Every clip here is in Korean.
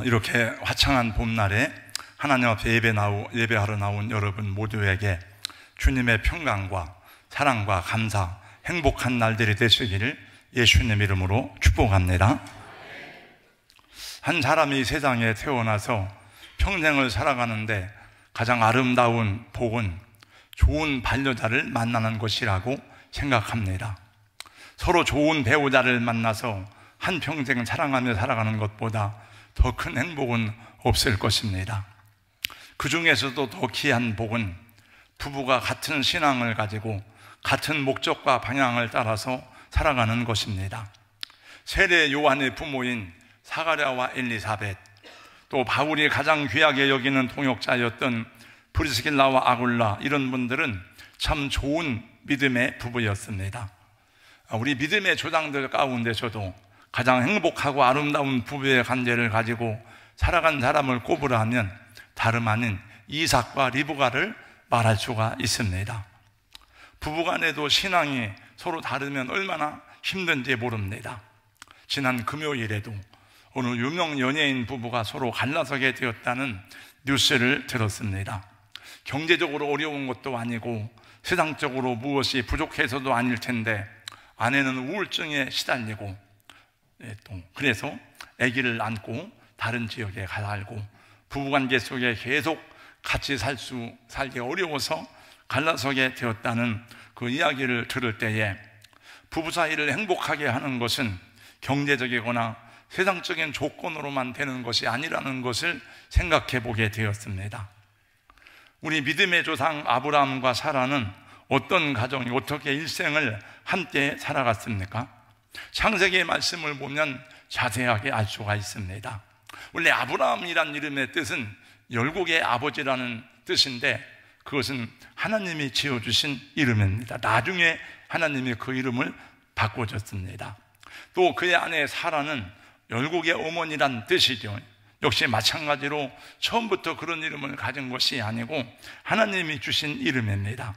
이렇게 화창한 봄날에 하나님 앞에 예배하러 나온 여러분 모두에게 주님의 평강과 사랑과 감사, 행복한 날들이 되시기를 예수님 이름으로 축복합니다. 한 사람이 세상에 태어나서 평생을 살아가는데 가장 아름다운 복은 좋은 반려자를 만나는 것이라고 생각합니다. 서로 좋은 배우자를 만나서 한평생 사랑하며 살아가는 것보다 더 큰 행복은 없을 것입니다. 그 중에서도 더 귀한 복은 부부가 같은 신앙을 가지고 같은 목적과 방향을 따라서 살아가는 것입니다. 세례 요한의 부모인 사가랴와 엘리사벳, 또 바울이 가장 귀하게 여기는 동역자였던 브리스길라와 아굴라, 이런 분들은 참 좋은 믿음의 부부였습니다. 우리 믿음의 조상들 가운데서도 가장 행복하고 아름다운 부부의 관계를 가지고 살아간 사람을 꼽으라면 다름 아닌 이삭과 리브가를 말할 수가 있습니다. 부부간에도 신앙이 서로 다르면 얼마나 힘든지 모릅니다. 지난 금요일에도 어느 유명 연예인 부부가 서로 갈라서게 되었다는 뉴스를 들었습니다. 경제적으로 어려운 것도 아니고 세상적으로 무엇이 부족해서도 아닐 텐데 아내는 우울증에 시달리고 그래서 아기를 안고 다른 지역에 살고 부부관계 속에 계속 같이 살기 어려워서 갈라서게 되었다는 그 이야기를 들을 때에 부부 사이를 행복하게 하는 것은 경제적이거나 세상적인 조건으로만 되는 것이 아니라는 것을 생각해 보게 되었습니다. 우리 믿음의 조상 아브라함과 사라는 어떤 가정이 어떻게 일생을 함께 살아갔습니까? 창세기의 말씀을 보면 자세하게 알 수가 있습니다. 원래 아브라함이란 이름의 뜻은 열국의 아버지라는 뜻인데 그것은 하나님이 지어주신 이름입니다. 나중에 하나님이 그 이름을 바꿔줬습니다. 또 그의 아내 사라는 열국의 어머니란 뜻이죠. 역시 마찬가지로 처음부터 그런 이름을 가진 것이 아니고 하나님이 주신 이름입니다.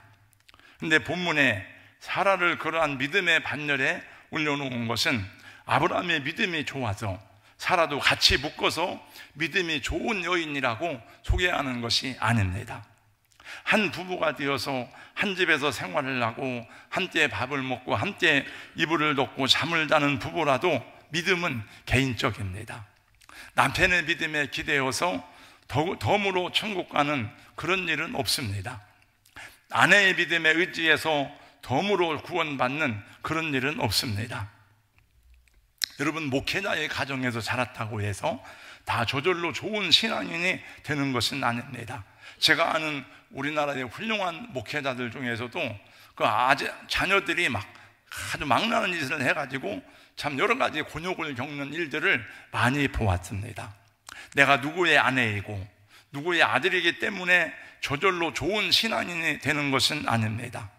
그런데 본문에 사라를 그러한 믿음의 반열에 올려놓은 것은 아브라함의 믿음이 좋아서 사라도 같이 묶어서 믿음이 좋은 여인이라고 소개하는 것이 아닙니다. 한 부부가 되어서 한 집에서 생활을 하고 함께 밥을 먹고 함께 이불을 덮고 잠을 자는 부부라도 믿음은 개인적입니다. 남편의 믿음에 기대어서 덤으로 천국 가는 그런 일은 없습니다. 아내의 믿음에 의지해서 덤으로 구원받는 그런 일은 없습니다. 여러분, 목회자의 가정에서 자랐다고 해서 다 저절로 좋은 신앙인이 되는 것은 아닙니다. 제가 아는 우리나라의 훌륭한 목회자들 중에서도 그 자녀들이 아주 망나는 짓을 해가지고 참 여러 가지 곤욕을 겪는 일들을 많이 보았습니다. 내가 누구의 아내이고 누구의 아들이기 때문에 저절로 좋은 신앙인이 되는 것은 아닙니다.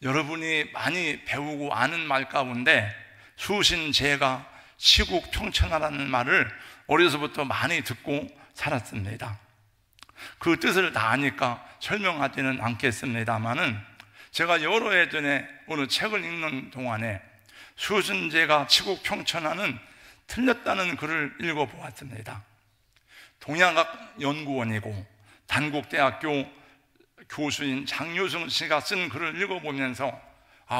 여러분이 많이 배우고 아는 말 가운데 수신제가 시국평천하라는 말을 어려서부터 많이 듣고 살았습니다. 그 뜻을 다 아니까 설명하지는 않겠습니다만은 제가 여러 해 전에 어느 책을 읽는 동안에 수신제가 시국평천하는 틀렸다는 글을 읽어보았습니다. 동양학 연구원이고 단국대학교 교수인 장유승 씨가 쓴 글을 읽어보면서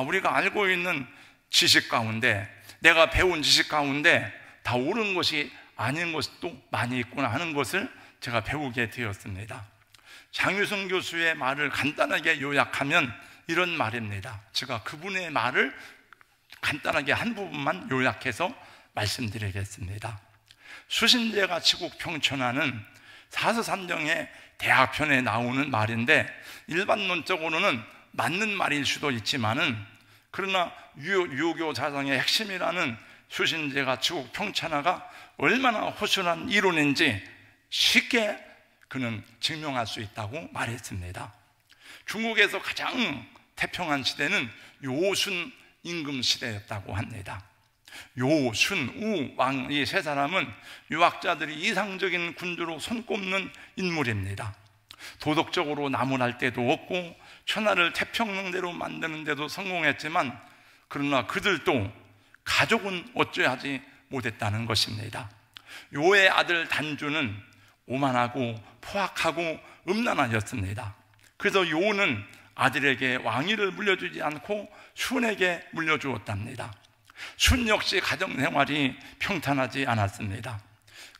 우리가 알고 있는 지식 가운데, 내가 배운 지식 가운데 다 옳은 것이 아닌 것도 많이 있구나 하는 것을 제가 배우게 되었습니다. 장유승 교수의 말을 간단하게 요약하면 이런 말입니다. 제가 그분의 말을 간단하게 한 부분만 요약해서 말씀드리겠습니다. 수신제가 치국평천하는 사서삼정의 대학편에 나오는 말인데 일반론적으로는 맞는 말일 수도 있지만은 그러나 유교 사상의 핵심이라는 수신제가 치국평천하가 얼마나 허술한 이론인지 쉽게 그는 증명할 수 있다고 말했습니다. 중국에서 가장 태평한 시대는 요순 임금 시대였다고 합니다. 요, 순, 우, 왕, 이 세 사람은 유학자들이 이상적인 군주로 손꼽는 인물입니다. 도덕적으로 나무랄 데도 없고 천하를 태평양대로 만드는 데도 성공했지만 그러나 그들도 가족은 어찌하지 못했다는 것입니다. 요의 아들 단주는 오만하고 포악하고 음란하였습니다. 그래서 요는 아들에게 왕위를 물려주지 않고 순에게 물려주었답니다. 순 역시 가정생활이 평탄하지 않았습니다.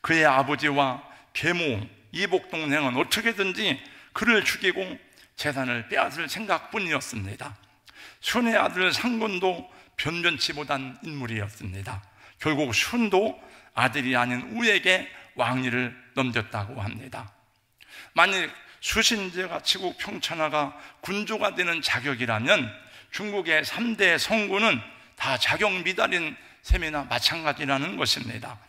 그의 아버지와 계모, 이복 동생은 어떻게든지 그를 죽이고 재산을 빼앗을 생각뿐이었습니다. 순의 아들 상군도 변변치 못한 인물이었습니다. 결국 순도 아들이 아닌 우에게 왕위를 넘겼다고 합니다. 만일 수신제가 치국 평천하가 군주가 되는 자격이라면 중국의 3대 성군은 다 자격 미달인 셈이나 마찬가지라는 것입니다.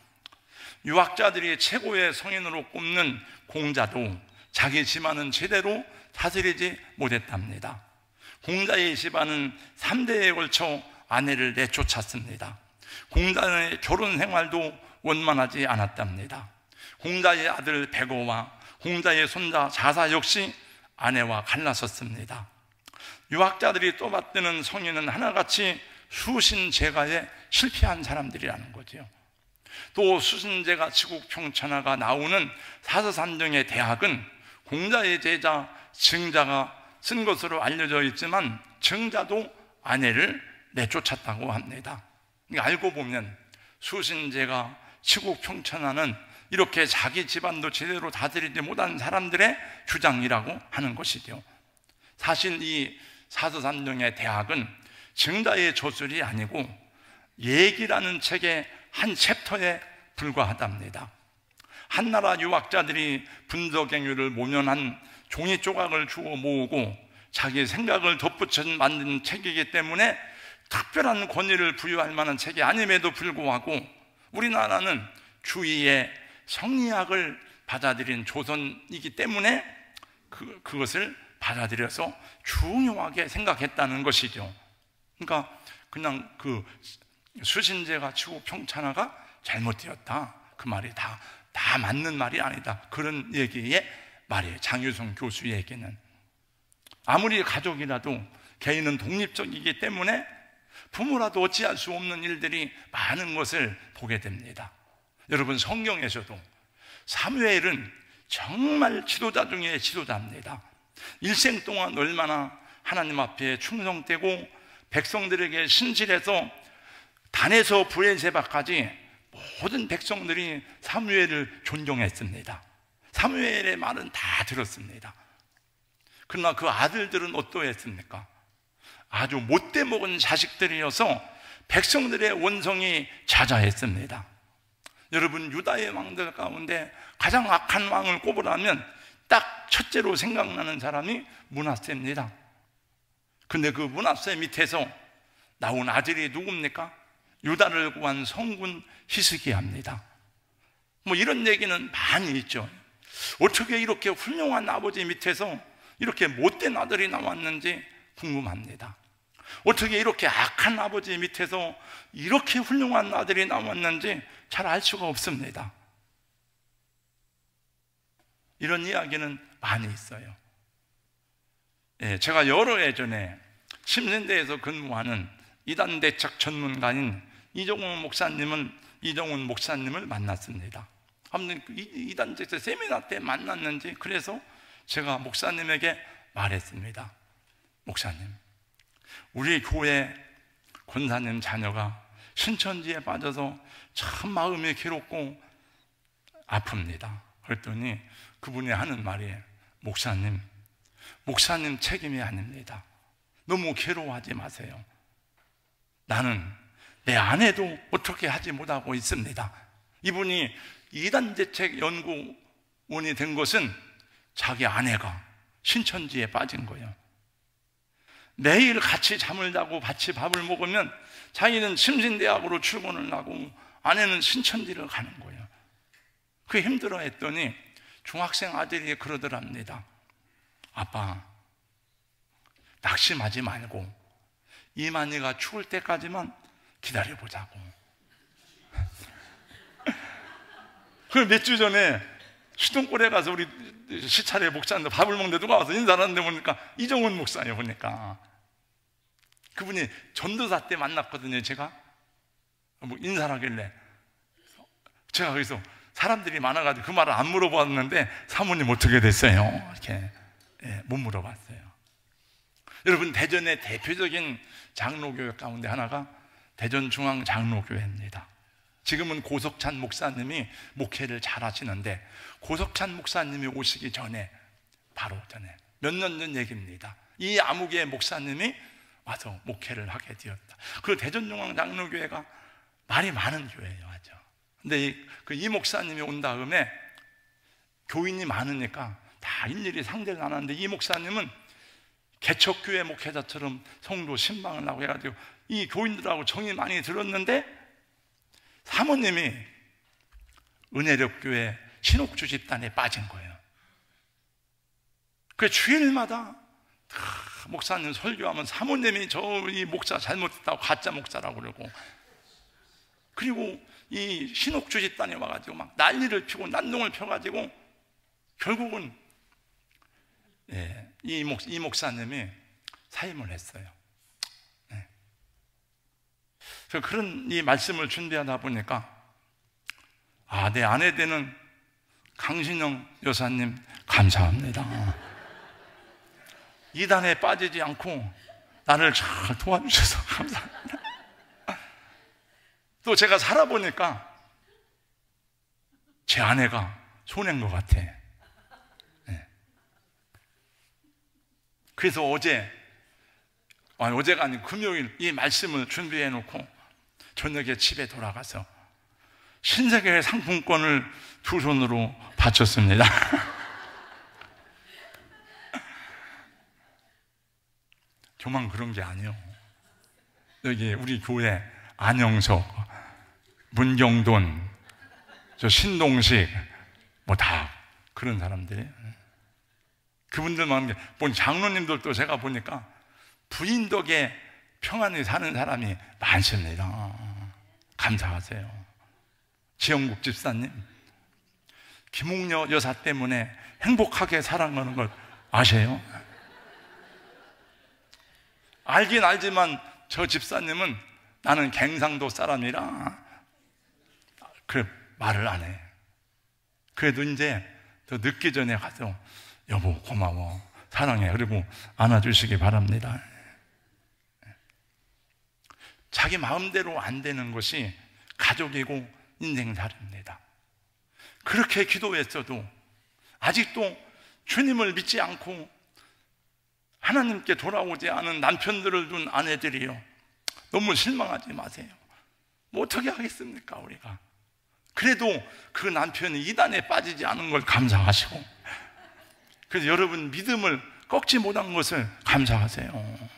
유학자들이 최고의 성인으로 꼽는 공자도 자기 집안은 제대로 다스리지 못했답니다. 공자의 집안은 3대에 걸쳐 아내를 내쫓았습니다. 공자의 결혼 생활도 원만하지 않았답니다. 공자의 아들 백어와 공자의 손자 자사 역시 아내와 갈라섰습니다. 유학자들이 떠받드는 성인은 하나같이 수신제가에 실패한 사람들이라는 거죠. 또 수신제가 치국 평천하가 나오는 사서산정의 대학은 공자의 제자 증자가 쓴 것으로 알려져 있지만 증자도 아내를 내쫓았다고 합니다. 알고 보면 수신제가 치국 평천하는 이렇게 자기 집안도 제대로 다스리지 못한 사람들의 주장이라고 하는 것이죠. 사실 이 사서산정의 대학은 증자의 저술이 아니고 얘기라는 책의 한 챕터에 불과하답니다. 한나라 유학자들이 분서갱유를 모면한 종이 조각을 주워 모으고 자기 생각을 덧붙여 만든 책이기 때문에 특별한 권위를 부여할 만한 책이 아님에도 불구하고 우리나라는 주위의 성리학을 받아들인 조선이기 때문에 그것을 받아들여서 중요하게 생각했다는 것이죠. 그러니까 그냥 그 수신제가 치국 평천하가 잘못되었다, 그 말이 다 맞는 말이 아니다, 그런 얘기의 말이에요. 장유성 교수 얘기는. 아무리 가족이라도 개인은 독립적이기 때문에 부모라도 어찌할 수 없는 일들이 많은 것을 보게 됩니다. 여러분, 성경에서도 사무엘은 정말 지도자 중에 지도자입니다. 일생 동안 얼마나 하나님 앞에 충성되고 백성들에게 신실해서 단에서 브엘세바까지 모든 백성들이 사무엘을 존경했습니다. 사무엘의 말은 다 들었습니다. 그러나 그 아들들은 어떠했습니까? 아주 못돼 먹은 자식들이어서 백성들의 원성이 자자했습니다. 여러분, 유다의 왕들 가운데 가장 악한 왕을 꼽으라면 딱 첫째로 생각나는 사람이 므낫세입니다. 근데 그 므낫세 밑에서 나온 아들이 누굽니까? 유다를 구한 성군 히스기야입니다. 뭐 이런 얘기는 많이 있죠. 어떻게 이렇게 훌륭한 아버지 밑에서 이렇게 못된 아들이 나왔는지 궁금합니다. 어떻게 이렇게 악한 아버지 밑에서 이렇게 훌륭한 아들이 나왔는지 잘 알 수가 없습니다. 이런 이야기는 많이 있어요. 제가 여러 해 전에 심신대에서 근무하는 이단대책 전문가인 이정훈 목사님을 만났습니다. 아무튼 이단대책 세미나 때 만났는지 그래서 제가 목사님에게 말했습니다. 목사님, 우리 교회 권사님 자녀가 신천지에 빠져서 참 마음이 괴롭고 아픕니다. 그랬더니 그분이 하는 말이에요. 목사님 책임이 아닙니다. 너무 괴로워하지 마세요. 나는 내 아내도 어떻게 하지 못하고 있습니다. 이분이 이단대책 연구원이 된 것은 자기 아내가 신천지에 빠진 거예요. 매일 같이 잠을 자고 같이 밥을 먹으면 자기는 심신대학으로 출근을 하고 아내는 신천지를 가는 거예요. 그 힘들어 했더니 중학생 아들이 그러더랍니다. 아빠, 낙심하지 말고 이만희가 죽을 때까지만 기다려보자고. 그 몇 주 전에 수동골에 가서 우리 시찰에 목사인데 밥을 먹는데 누가 와서 인사를 하는데 보니까 이정훈 목사예요. 보니까 그분이 전도사 때 만났거든요. 제가 뭐 인사를 하길래 제가 거기서 사람들이 많아가지고 그 말을 안 물어봤는데 사모님 어떻게 됐어요? 이렇게 못 물어봤어요. 여러분, 대전의 대표적인 장로교회 가운데 하나가 대전중앙장로교회입니다. 지금은 고석찬 목사님이 목회를 잘 하시는데, 고석찬 목사님이 오시기 전에, 바로 전에 몇 년 전 얘기입니다. 이 아무개 목사님이 와서 목회를 하게 되었다. 그 대전중앙장로교회가 말이 많은 교회예요, 아주. 근데 이 목사님이 온 다음에 교인이 많으니까 다 일일이 상대를 안 하는데, 이 목사님은 개척교회 목회자처럼 성도 신방을 하고 해가지고 이 교인들하고 정이 많이 들었는데, 사모님이 은혜력교회 신옥주 집단에 빠진 거예요. 그 주일마다 목사님 설교하면 사모님이 이 목사 잘못했다고 가짜 목사라고 그러고, 그리고 이 신옥주 집단에 와가지고 막 난리를 피고 난동을 펴가지고 결국은 이 목사님이 사임을 했어요. 그런 이 말씀을 준비하다 보니까, 내 아내 되는 강신영 여사님 감사합니다. 이단에 빠지지 않고 나를 잘 도와주셔서 감사합니다. 또 제가 살아보니까 제 아내가 손해인 것 같아. 그래서 어제가 아닌 금요일 이 말씀을 준비해 놓고 저녁에 집에 돌아가서 신세계 상품권을 두 손으로 바쳤습니다. 저만 그런 게 아니에요. 여기 우리 교회 안영석, 문경돈, 저 신동식 뭐 다 그런 사람들이, 그분들만, 장로님들도 제가 보니까 부인 덕에 평안히 사는 사람이 많습니다. 감사하세요. 지영국 집사님, 김웅녀 여사 때문에 행복하게 살아가는 걸 아세요? 알긴 알지만 저 집사님은 나는 갱상도 사람이라 그래 말을 안 해. 그래도 이제 더 늦기 전에 가서 여보 고마워, 사랑해, 그리고 안아주시기 바랍니다. 자기 마음대로 안 되는 것이 가족이고 인생살이입니다. 그렇게 기도했어도 아직도 주님을 믿지 않고 하나님께 돌아오지 않은 남편들을 둔 아내들이요, 너무 실망하지 마세요. 뭐 어떻게 하겠습니까 우리가. 그래도 그 남편이 이단에 빠지지 않은 걸 감사하시고, 그래서 여러분 믿음을 꺾지 못한 것을 감사하세요.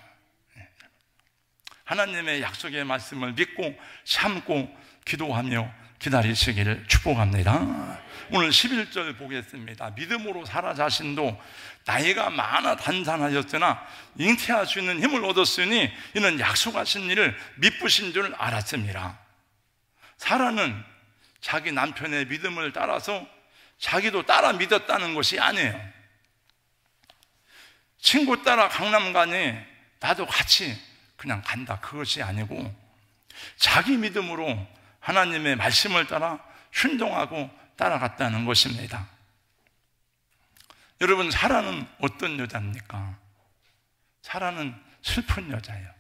하나님의 약속의 말씀을 믿고 참고 기도하며 기다리시기를 축복합니다. 오늘 11절 보겠습니다. 믿음으로 사라 자신도 나이가 많아 단산하였으나 잉태할 수 있는 힘을 얻었으니 이는 약속하신 일을 미쁘신 줄 알았습니다. 사라는 자기 남편의 믿음을 따라서 자기도 따라 믿었다는 것이 아니에요. 친구 따라 강남 가니 나도 같이 그냥 간다, 그것이 아니고 자기 믿음으로 하나님의 말씀을 따라 순종하고 따라갔다는 것입니다. 여러분, 사라는 어떤 여자입니까? 사라는 슬픈 여자예요.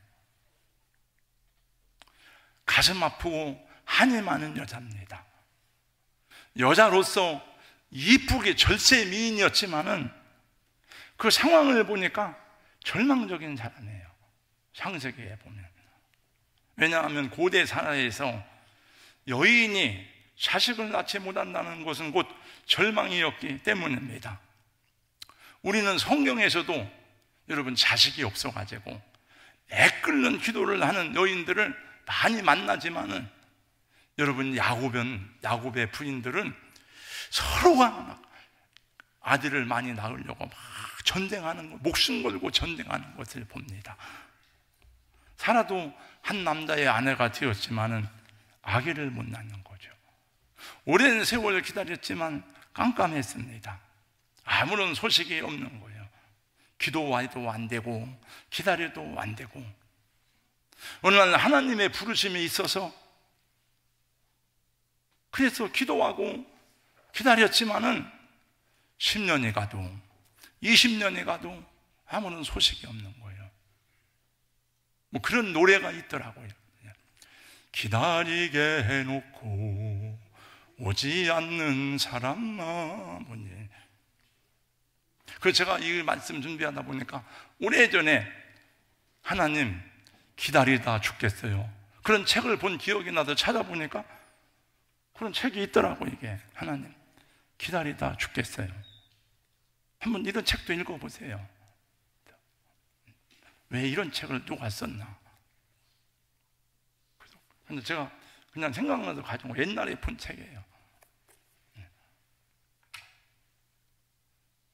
가슴 아프고 한이 많은 여자입니다. 여자로서 이쁘게 절세 미인이었지만은 그 상황을 보니까 절망적인 사람이에요. 창세기에 보면. 왜냐하면 고대 사회에서 여인이 자식을 낳지 못한다는 것은 곧 절망이었기 때문입니다. 우리는 성경에서도 여러분 자식이 없어가지고 애끓는 기도를 하는 여인들을 많이 만나지만은, 여러분 야곱의 부인들은 서로가 막 아들을 많이 낳으려고 막 전쟁하는 것, 목숨 걸고 전쟁하는 것을 봅니다. 사라도 한 남자의 아내가 되었지만은 아기를 못 낳는 거죠. 오랜 세월을 기다렸지만 깜깜했습니다. 아무런 소식이 없는 거예요. 기도해도 안 되고 기다려도 안 되고. 어느 날 하나님의 부르심이 있어서, 그래서 기도하고 기다렸지만은 10년이 가도 20년이 가도 아무런 소식이 없는 거예요. 뭐 그런 노래가 있더라고요. 기다리게 해놓고 오지 않는 사람만 보니. 그래서 제가 이 말씀 준비하다 보니까 오래전에 하나님 기다리다 죽겠어요, 그런 책을 본 기억이 나서 찾아보니까 그런 책이 있더라고. 이게 하나님 기다리다 죽겠어요. 한번 이런 책도 읽어보세요. 왜 이런 책을 누가 썼나? 그래서 제가 그냥 생각나서 가지고 옛날에 본 책이에요.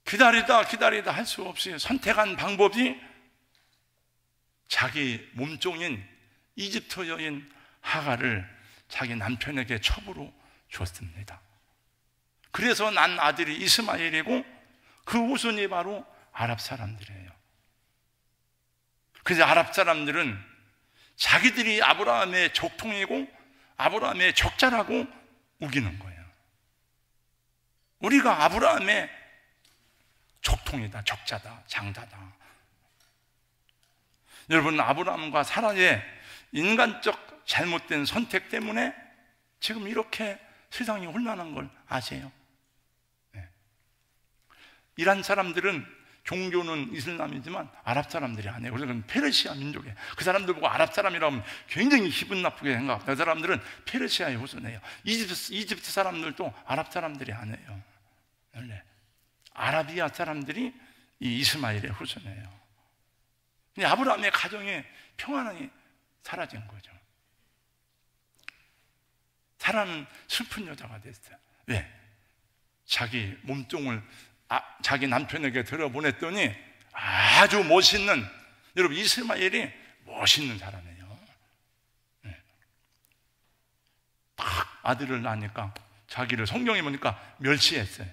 기다리다 할 수 없이 선택한 방법이 자기 몸종인 이집트 여인 하갈을 자기 남편에게 첩으로 줬습니다. 그래서 난 아들이 이스마엘이고 그 후손이 바로 아랍 사람들이에요. 그래서 아랍 사람들은 자기들이 아브라함의 족통이고 아브라함의 적자라고 우기는 거예요. 우리가 아브라함의 족통이다, 적자다, 장자다. 여러분, 아브라함과 사라의 인간적 잘못된 선택 때문에 지금 이렇게 세상이 혼란한 걸 아세요? 네. 이란 사람들은 종교는 이슬람이지만 아랍 사람들이 아니에요. 그래서 그건 페르시아 민족이에요. 그 사람들 보고 아랍 사람이라고 하면 굉장히 기분 나쁘게 생각합니다. 그 사람들은 페르시아의 후손이에요. 이집트 사람들도 아랍 사람들이 아니에요. 원래 아라비아 사람들이 이 이스마엘의 후손이에요. 근데 아브라함의 가정에 평안이 사라진 거죠. 사라는 슬픈 여자가 됐어요. 왜? 자기 몸종을 자기 남편에게 들어보냈더니 아주 멋있는, 여러분 이스마엘이 멋있는 사람이에요. 네. 딱 아들을 낳으니까 자기를 성경에 보니까 멸시했어요.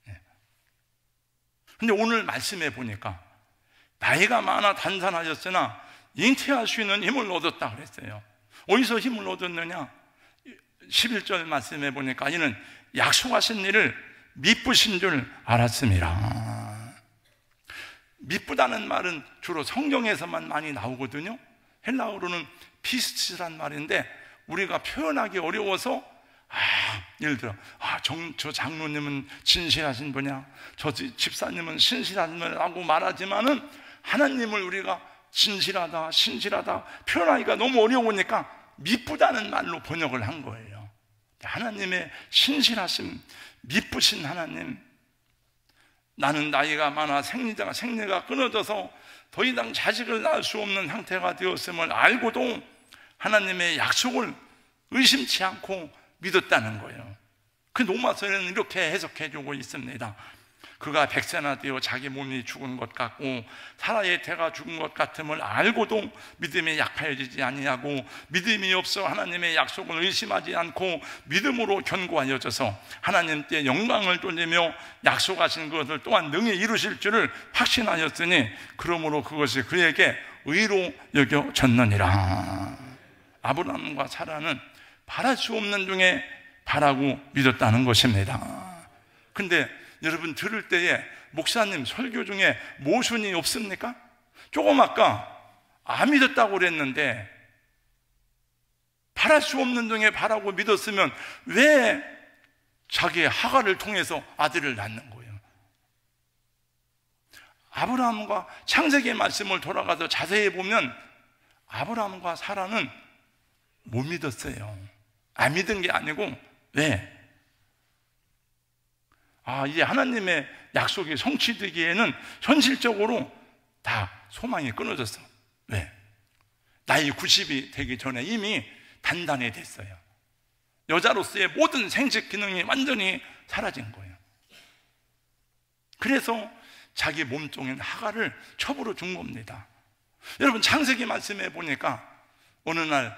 네. 근데 오늘 말씀에 보니까 나이가 많아 단산하였으나 잉태할 수 있는 힘을 얻었다 그랬어요. 어디서 힘을 얻었느냐? 11절 말씀에 보니까 이는 약속하신 일을 미쁘신 줄 알았습니다. 미쁘다는 말은 주로 성경에서만 많이 나오거든요. 헬라어로는 피스티스란 말인데 우리가 표현하기 어려워서 예를 들어 저 장로님은 진실하신 분이야, 저 집사님은 신실하신 분이라고 말하지만은 하나님을 우리가 진실하다, 신실하다 표현하기가 너무 어려우니까 미쁘다는 말로 번역을 한 거예요. 하나님의 신실하심, 미쁘신 하나님, 나는 나이가 많아 생리가 끊어져서 더 이상 자식을 낳을 수 없는 상태가 되었음을 알고도 하나님의 약속을 의심치 않고 믿었다는 거예요. 그 로마서에는 이렇게 해석해 주고 있습니다. 그가 백세나 되어 자기 몸이 죽은 것 같고 사라의 태가 죽은 것 같음을 알고도 믿음이 약하여지지 아니하고 믿음이 없어 하나님의 약속을 의심하지 않고 믿음으로 견고하여져서 하나님께 영광을 돌리며 약속하신 것을 또한 능히 이루실 줄을 확신하였으니 그러므로 그것이 그에게 의로 여겨졌느니라. 아브라함과 사라는 바랄 수 없는 중에 바라고 믿었다는 것입니다. 근데 여러분 들을 때에 목사님 설교 중에 모순이 없습니까? 조금 아까 안 믿었다고 그랬는데 바랄 수 없는 중에 바라고 믿었으면 왜 자기의 하갈을 통해서 아들을 낳는 거예요? 아브라함과 창세기 말씀을 돌아가서 자세히 보면 아브라함과 사라는 못 믿었어요. 안 믿은 게 아니고 왜? 이제 하나님의 약속이 성취되기에는 현실적으로 다 소망이 끊어졌어. 왜? 나이 90이 되기 전에 이미 단단해졌어요. 여자로서의 모든 생식 기능이 완전히 사라진 거예요. 그래서 자기 몸종인 하갈을 첩으로 준 겁니다. 여러분 창세기 말씀에 보니까 어느 날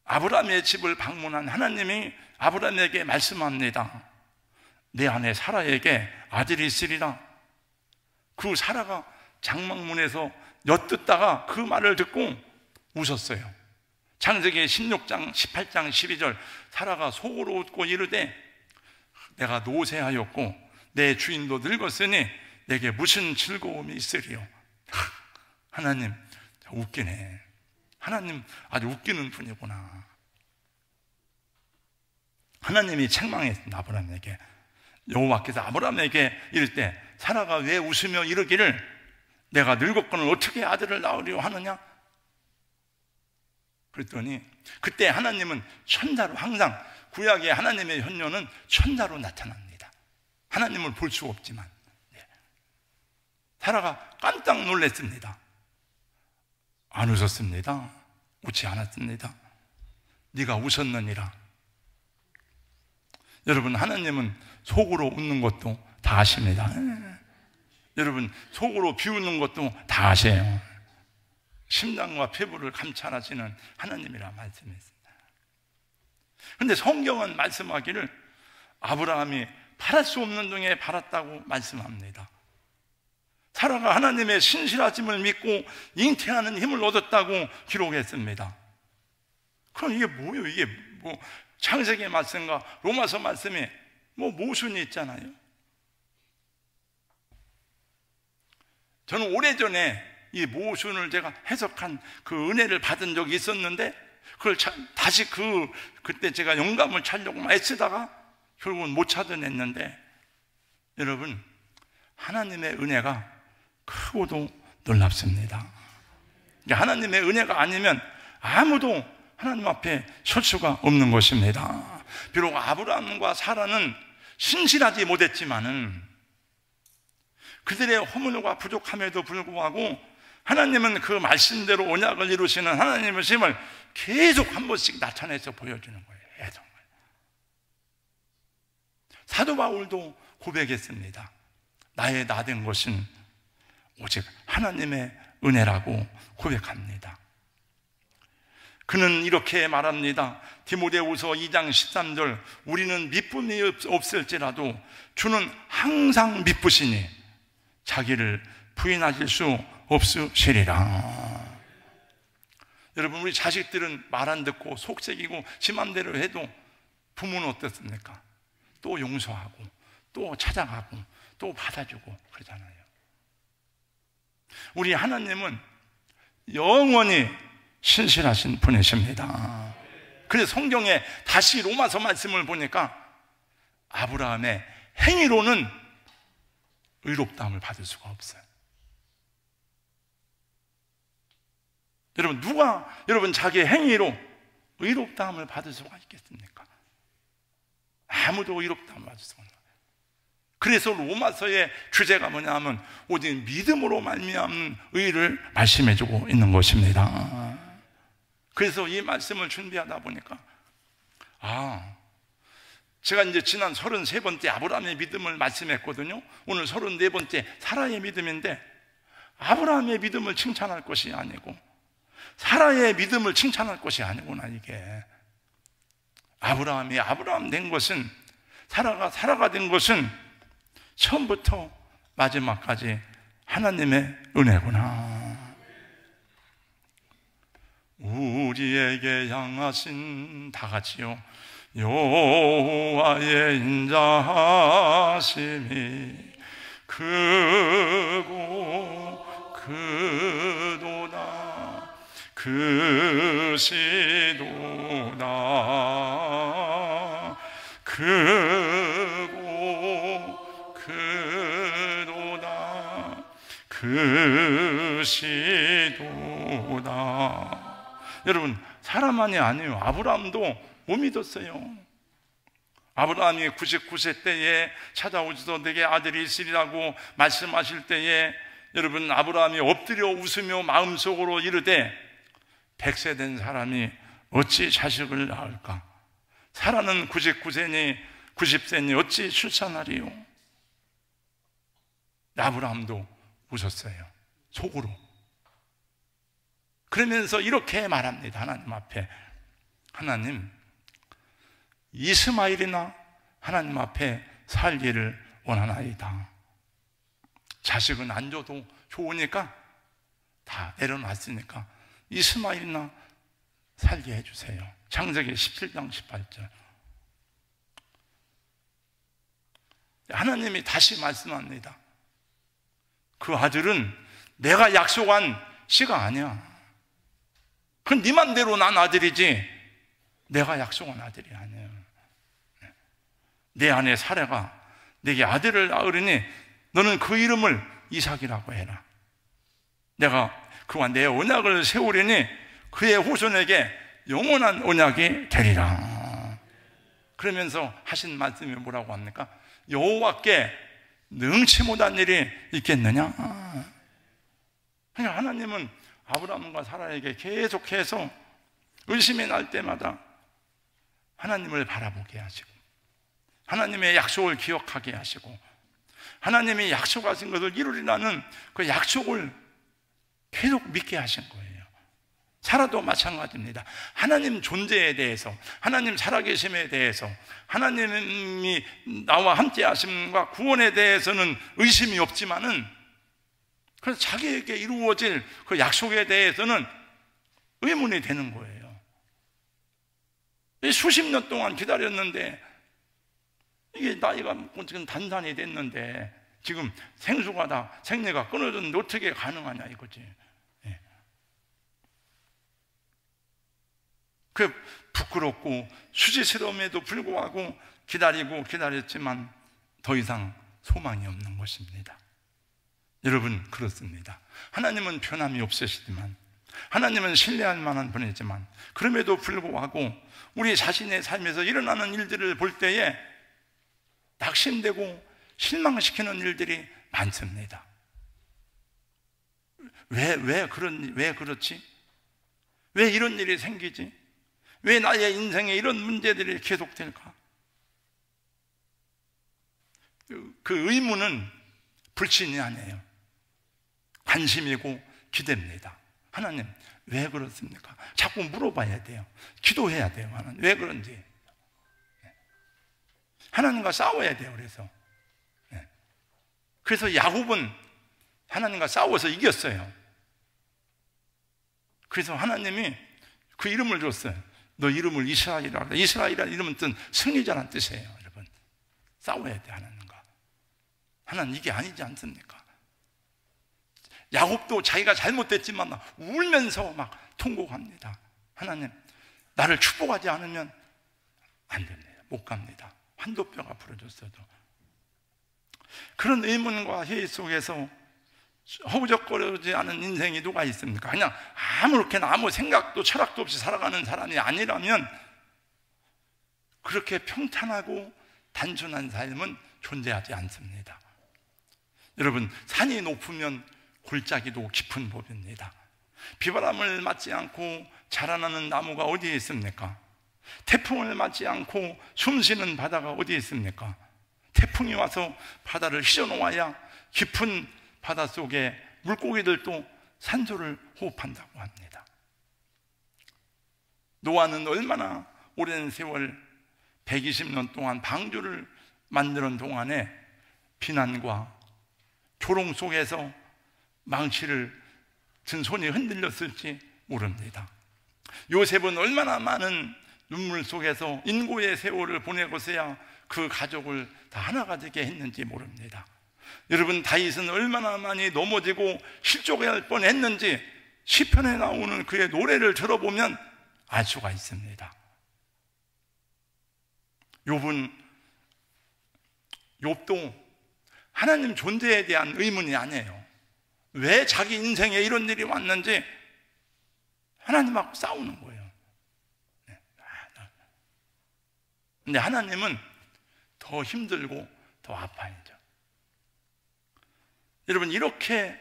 아브라함의 집을 방문한 하나님이 아브라함에게 말씀합니다. 내 아내 사라에게 아들이 있으리라. 그 사라가 장막문에서 엿듣다가 그 말을 듣고 웃었어요. 창세기 16장, 18장, 12절 사라가 속으로 웃고 이르되 내가 노쇠하였고 내 주인도 늙었으니 내게 무슨 즐거움이 있으리요. 하나님 웃기네. 하나님 아주 웃기는 분이구나. 하나님이 책망했습니다. 아브라함에게. 여호와께서 아브라함에게 이럴 때 사라가 왜 웃으며 이러기를 내가 늙었거늘 어떻게 아들을 낳으려 하느냐? 그랬더니 그때 하나님은 천사로, 항상 구약의 하나님의 현녀는 천사로 나타납니다. 하나님을 볼 수 없지만 사라가 깜짝 놀랐습니다. 안 웃었습니다. 웃지 않았습니다. 네가 웃었느니라. 여러분, 하나님은 속으로 웃는 것도 다 아십니다. 여러분, 속으로 비웃는 것도 다 아세요. 심장과 피부를 감찰하시는 하나님이라 말씀했습니다. 그런데 성경은 말씀하기를 아브라함이 바랄 수 없는 중에 바랐다고 말씀합니다. 사라가 하나님의 신실하심을 믿고 잉태하는 힘을 얻었다고 기록했습니다. 그럼 이게 뭐예요? 이게 뭐 창세기 말씀과 로마서 말씀에 뭐 모순이 있잖아요. 저는 오래전에 이 모순을 제가 해석한 그 은혜를 받은 적이 있었는데 그걸 다시 그때 제가 영감을 찾려고 애쓰다가 결국은 못 찾아냈는데, 여러분, 하나님의 은혜가 크고도 놀랍습니다. 하나님의 은혜가 아니면 아무도 하나님 앞에 설 수가 없는 것입니다. 비록 아브라함과 사라는 신실하지 못했지만은 그들의 허물과 부족함에도 불구하고 하나님은 그 말씀대로 언약을 이루시는 하나님의 힘을 계속 한 번씩 나타내서 보여주는 거예요. 정말. 사도 바울도 고백했습니다. 나의 나 된 것은 오직 하나님의 은혜라고 고백합니다. 그는 이렇게 말합니다. 디모데후서 2장 13절, 우리는 미쁨이 없을지라도 주는 항상 미쁘시니 자기를 부인하실 수 없으시리라. 여러분, 우리 자식들은 말 안 듣고 속색이고 지 맘대로 해도 부모는 어떻습니까? 또 용서하고 또 찾아가고 또 받아주고 그러잖아요. 우리 하나님은 영원히 신실하신 분이십니다. 그래서 성경에 다시 로마서 말씀을 보니까 아브라함의 행위로는 의롭다함을 받을 수가 없어요. 여러분, 누가 여러분 자기의 행위로 의롭다함을 받을 수가 있겠습니까? 아무도 의롭다함을 받을 수가 없어요. 그래서 로마서의 주제가 뭐냐면 오직 믿음으로 말미암는 의를 말씀해주고 있는 것입니다. 그래서 이 말씀을 준비하다 보니까 제가 이제 지난 33번째 아브라함의 믿음을 말씀했거든요. 오늘 34번째 사라의 믿음인데, 아브라함의 믿음을 칭찬할 것이 아니고 사라의 믿음을 칭찬할 것이 아니구나. 이게 아브라함이 아브라함 된 것은, 사라가 사라가 된 것은 처음부터 마지막까지 하나님의 은혜구나. 우리에게 향하신, 다 같이요, 여호와의 인자하심이 크고 크도다, 크시도다, 크고 크도다, 크시도다. 여러분, 사람만이 아니에요. 아브라함도 못 믿었어요. 아브라함이 99세 때에 찾아오셔서 내게 아들이 있으리라고 말씀하실 때에, 여러분, 아브라함이 엎드려 웃으며 마음속으로 이르되 100세 된 사람이 어찌 자식을 낳을까? 사라는 99세니 90세니 어찌 출산하리요? 아브라함도 웃었어요, 속으로. 그러면서 이렇게 말합니다. 하나님 앞에, 하나님, 이스마엘이나 하나님 앞에 살기를 원하나이다. 자식은 안 줘도 좋으니까, 다 내려놨으니까 이스마엘이나 살게 해주세요. 창세기 17장 18절. 하나님이 다시 말씀합니다. 그 아들은 내가 약속한 씨가 아니야. 그건 네 맘대로 난 아들이지 내가 약속한 아들이 아니야. 내 아내 사라가 내게 아들을 낳으리니 너는 그 이름을 이삭이라고 해라. 내가 그와 내 언약을 세우리니 그의 후손에게 영원한 언약이 되리라. 그러면서 하신 말씀이 뭐라고 합니까? 여호와께 능치 못한 일이 있겠느냐? 그러니까 하나님은 아브라함과 사라에게 계속해서 의심이 날 때마다 하나님을 바라보게 하시고 하나님의 약속을 기억하게 하시고 하나님이 약속하신 것을 이루리라는 그 약속을 계속 믿게 하신 거예요. 사라도 마찬가지입니다. 하나님 존재에 대해서, 하나님 살아계심에 대해서, 하나님이 나와 함께 하심과 구원에 대해서는 의심이 없지만은, 그래서 자기에게 이루어질 그 약속에 대해서는 의문이 되는 거예요. 수십 년 동안 기다렸는데 이게 나이가 지금 단단히 됐는데 지금 생수가 다 생리가 끊어졌는데 어떻게 가능하냐 이거지. 예. 그 부끄럽고 수치스러움에도 불구하고 기다렸지만 더 이상 소망이 없는 것입니다. 여러분, 그렇습니다. 하나님은 변함이 없으시지만, 하나님은 신뢰할 만한 분이지만, 그럼에도 불구하고 우리 자신의 삶에서 일어나는 일들을 볼 때에 낙심되고 실망시키는 일들이 많습니다. 왜 그렇지? 왜 이런 일이 생기지? 왜 나의 인생에 이런 문제들이 계속될까? 그 의문은 불신이 아니에요. 관심이고 기대입니다. 하나님, 왜 그렇습니까? 자꾸 물어봐야 돼요. 기도해야 돼요. 하나님, 왜 그런지. 하나님과 싸워야 돼요. 그래서 야곱은 하나님과 싸워서 이겼어요. 그래서 하나님이 그 이름을 줬어요. 너 이름을 이스라엘이라. 이스라엘이라는 이름은 뜻 승리자라는 뜻이에요. 여러분, 싸워야 돼. 하나님과. 하나님, 이게 아니지 않습니까? 야곱도 자기가 잘못됐지만 울면서 막 통곡합니다. 하나님, 나를 축복하지 않으면 안 됩니다. 못 갑니다. 한도뼈가 부러졌어도. 그런 의문과 회의 속에서 허우적거리지 않은 인생이 누가 있습니까? 그냥 아무렇게나 아무 생각도 철학도 없이 살아가는 사람이 아니라면 그렇게 평탄하고 단순한 삶은 존재하지 않습니다. 여러분, 산이 높으면 골짜기도 깊은 법입니다. 비바람을 맞지 않고 자라나는 나무가 어디에 있습니까? 태풍을 맞지 않고 숨쉬는 바다가 어디에 있습니까? 태풍이 와서 바다를 휘저놓아야 깊은 바닷속에 물고기들도 산소를 호흡한다고 합니다. 노아는 얼마나 오랜 세월 120년 동안 방주를 만드는 동안에 비난과 조롱 속에서 망치를 든 손이 흔들렸을지 모릅니다. 요셉은 얼마나 많은 눈물 속에서 인고의 세월을 보내고서야 그 가족을 다 하나가 되게 했는지 모릅니다. 여러분, 다윗은 얼마나 많이 넘어지고 실족할 뻔했는지 시편에 나오는 그의 노래를 들어보면 알 수가 있습니다. 욥도 하나님 존재에 대한 의문이 아니에요. 왜 자기 인생에 이런 일이 왔는지 하나님하고 싸우는 거예요. 근데 하나님은 더 힘들고 더 아파야죠. 여러분, 이렇게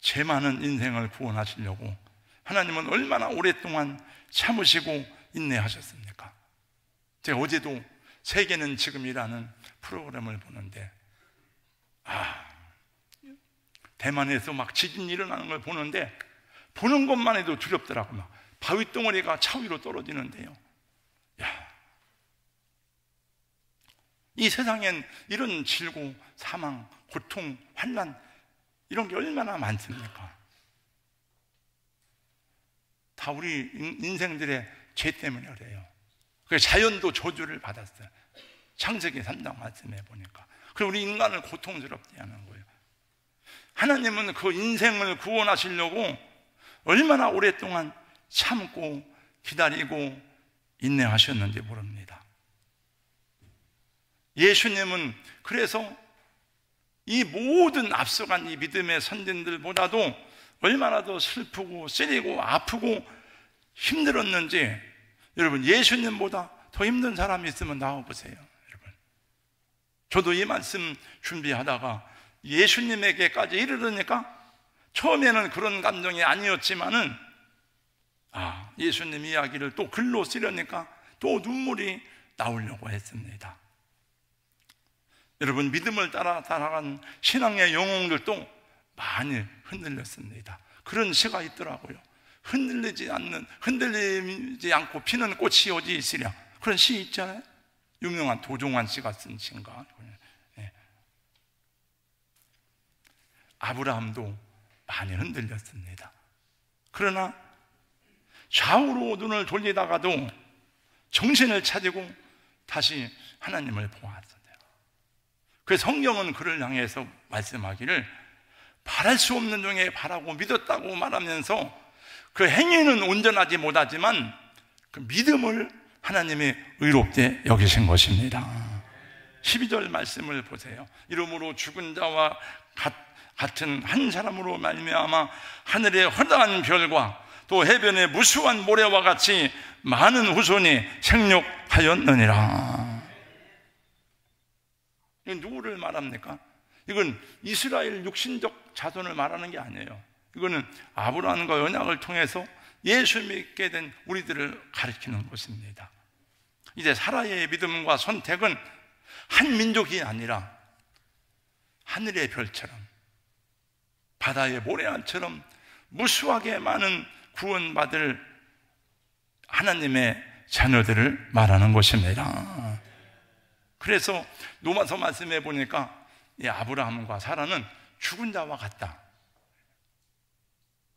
죄 많은 인생을 구원하시려고 하나님은 얼마나 오랫동안 참으시고 인내하셨습니까? 제가 어제도 세계는 지금이라는 프로그램을 보는데 대만에서 막 지진이 일어나는 걸 보는데 보는 것만 해도 두렵더라고요. 막 바위덩어리가 차 위로 떨어지는데요. 이 세상엔 이런 질고, 사망, 고통, 환난 이런 게 얼마나 많습니까? 다 우리 인생들의 죄 때문에 그래요. 그래서 자연도 저주를 받았어요. 창세기 3장 말씀해 보니까. 그리고 우리 인간을 고통스럽게 하는 거예요. 하나님은 그 인생을 구원하시려고 얼마나 오랫동안 참고 기다리고 인내하셨는지 모릅니다. 예수님은 그래서 이 모든 앞서간 이 믿음의 선진들보다도 얼마나 더 슬프고 쓰리고 아프고 힘들었는지, 여러분, 예수님보다 더 힘든 사람이 있으면 나와보세요. 여러분, 저도 이 말씀 준비하다가 예수님에게까지 이르르니까 처음에는 그런 감정이 아니었지만은 예수님 이야기를 또 글로 쓰려니까 또 눈물이 나오려고 했습니다. 여러분, 믿음을 따라 살아간 신앙의 영웅들도 많이 흔들렸습니다. 그런 시가 있더라고요. 흔들리지 않고 피는 꽃이 어디 있으랴, 그런 시 있잖아요. 유명한 도종환 씨가 쓴 시인가. 네. 아브라함도 많이 흔들렸습니다. 그러나 좌우로 눈을 돌리다가도 정신을 차리고 다시 하나님을 보았어요. 그래서 성경은 그를 향해서 말씀하기를 바랄 수 없는 중에 바라고 믿었다고 말하면서 그 행위는 온전하지 못하지만 그 믿음을 하나님이 의롭게 여기신 것입니다. 12절 말씀을 보세요. 이러므로 죽은 자와 같은 한 사람으로 말미암아 하늘의 허다한 별과 또 해변의 무수한 모래와 같이 많은 후손이 생육하였느니라. 이건 누구를 말합니까? 이건 이스라엘 육신적 자손을 말하는 게 아니에요. 이거는 아브라함과 언약을 통해서 예수 믿게 된 우리들을 가리키는 것입니다. 이제 사라의 믿음과 선택은 한 민족이 아니라 하늘의 별처럼 바다의 모래알처럼 무수하게 많은 구원받을 하나님의 자녀들을 말하는 것입니다. 그래서 로마서 말씀해 보니까 이 아브라함과 사라는 죽은 자와 같다.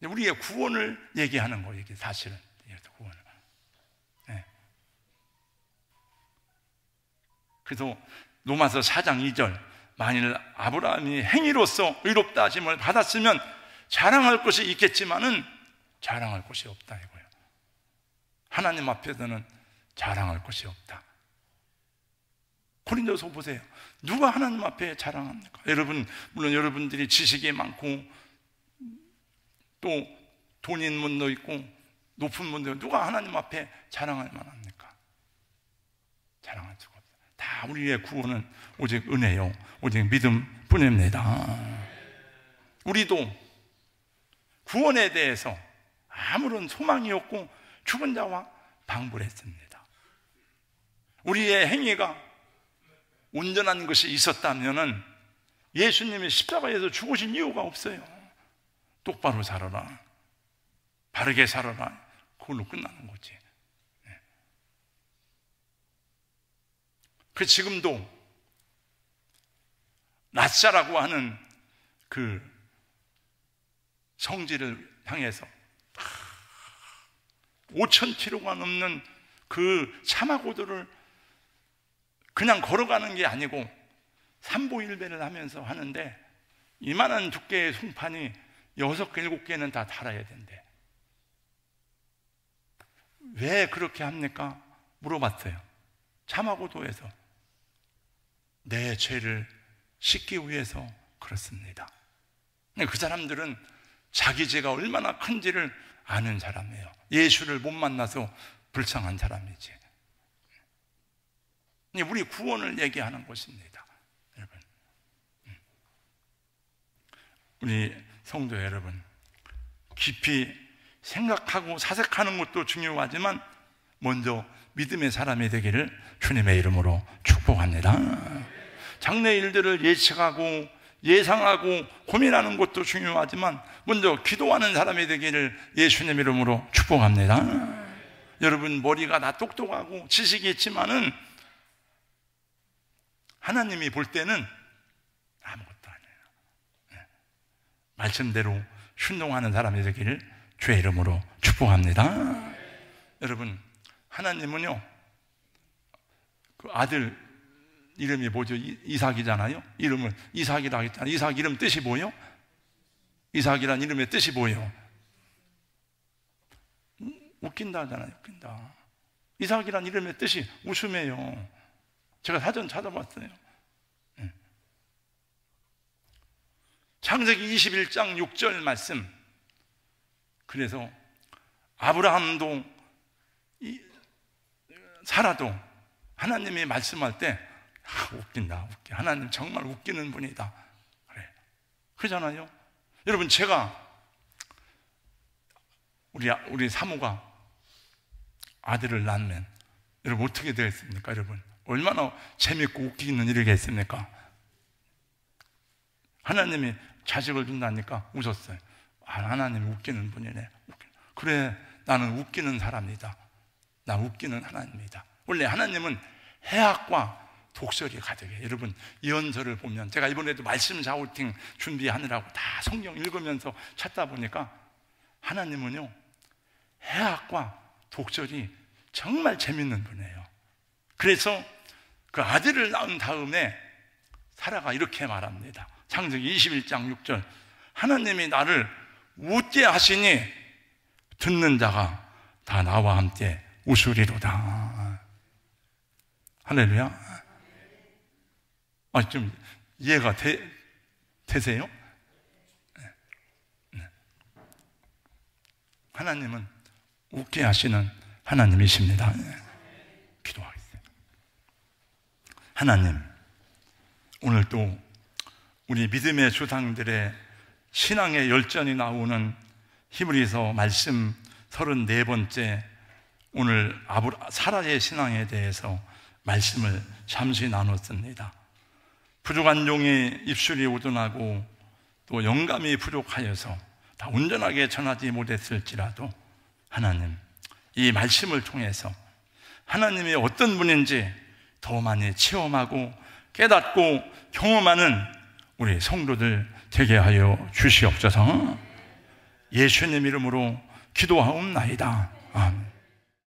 우리의 구원을 얘기하는 거예요, 이게 사실은. 구원을. 네. 그래서 로마서 4장 2절, 만일 아브라함이 행위로서 의롭다 하심을 받았으면 자랑할 것이 있겠지만은 자랑할 것이 없다 이거예요. 하나님 앞에서는 자랑할 것이 없다. 고린도서 보세요. 누가 하나님 앞에 자랑합니까? 여러분, 물론 여러분들이 지식이 많고 또 돈 있는 분도 있고 높은 분도, 누가 하나님 앞에 자랑할 만합니까? 자랑할 수가 없어요. 다 우리의 구원은 오직 은혜요, 오직 믿음뿐입니다. 우리도 구원에 대해서 아무런 소망이 없고 죽은 자와 방불했습니다. 우리의 행위가 온전한 것이 있었다면 예수님이 십자가에서 죽으신 이유가 없어요. 똑바로 살아라, 바르게 살아라, 그걸로 끝나는 거지. 그 지금도 라짜라고 하는 그 성지를 향해서 5,000km가 넘는 그 사마고도를 그냥 걸어가는 게 아니고 삼보일배를 하면서 하는데, 이만한 두께의 송판이 6개, 7개는 다 달아야 된대. 왜 그렇게 합니까? 물어봤어요. 사마고도에서 내 죄를 씻기 위해서 그렇습니다. 그 사람들은 자기 죄가 얼마나 큰지를 아는 사람이에요. 예수를 못 만나서 불쌍한 사람이지. 우리 구원을 얘기하는 것입니다, 여러분. 우리 성도 여러분, 깊이 생각하고 사색하는 것도 중요하지만 먼저 믿음의 사람이 되기를 주님의 이름으로 축복합니다. 장래 일들을 예측하고 예상하고 고민하는 것도 중요하지만 먼저 기도하는 사람이 되기를 예수님 이름으로 축복합니다. 여러분, 머리가 다 똑똑하고 지식이 있지만은 하나님이 볼 때는 아무것도 아니에요. 말씀대로 순종하는 사람이 되기를 주의 이름으로 축복합니다. 여러분, 하나님은요, 그 아들 이름이 뭐죠? 이삭이잖아요. 이름을 이삭이라고 했잖아요. 이삭 이름 뜻이 뭐예요? 이삭이란 이름의 뜻이 뭐예요? 웃긴다 하잖아요. 웃긴다. 이삭이란 이름의 뜻이 웃음이에요. 제가 사전 찾아봤어요. 창세기 21장 6절 말씀. 그래서 아브라함도 사라도 하나님이 말씀할 때 웃긴다, 웃겨. 하나님 정말 웃기는 분이다. 그래. 그러잖아요. 여러분, 제가 우리 사모가 아들을 낳으면 여러분 어떻게 되겠습니까? 여러분 얼마나 재밌고 웃기는 일이겠습니까? 하나님이 자식을 준다니까 웃었어요. 하나님이 웃기는 분이네. 그래, 나는 웃기는 사람이다. 나 웃기는 하나님이다. 원래 하나님은 해학과 독설이 가득해. 여러분 예언서를 보면, 제가 이번에도 말씀 자우팅 준비하느라고 다 성경 읽으면서 찾다 보니까 하나님은요 해학과 독설이 정말 재밌는 분이에요. 그래서 그 아들을 낳은 다음에 사라가 이렇게 말합니다. 창세기 21장 6절. 하나님이 나를 웃게 하시니 듣는 자가 다 나와 함께 웃으리로다. 할렐루야. 좀 이해가 되세요? 네. 하나님은 웃게 하시는 하나님이십니다. 네. 기도하겠습니다. 하나님, 오늘 또 우리 믿음의 조상들의 신앙의 열전이 나오는 히브리서 말씀 34번째 오늘 사라의 신앙에 대해서 말씀을 잠시 나눴습니다. 부족한 종의 입술이 우둔하고 또 영감이 부족하여서 다 온전하게 전하지 못했을지라도 하나님, 이 말씀을 통해서 하나님이 어떤 분인지 더 많이 체험하고 깨닫고 경험하는 우리 성도들 되게 하여 주시옵소서. 예수님 이름으로 기도하옵나이다. 아멘.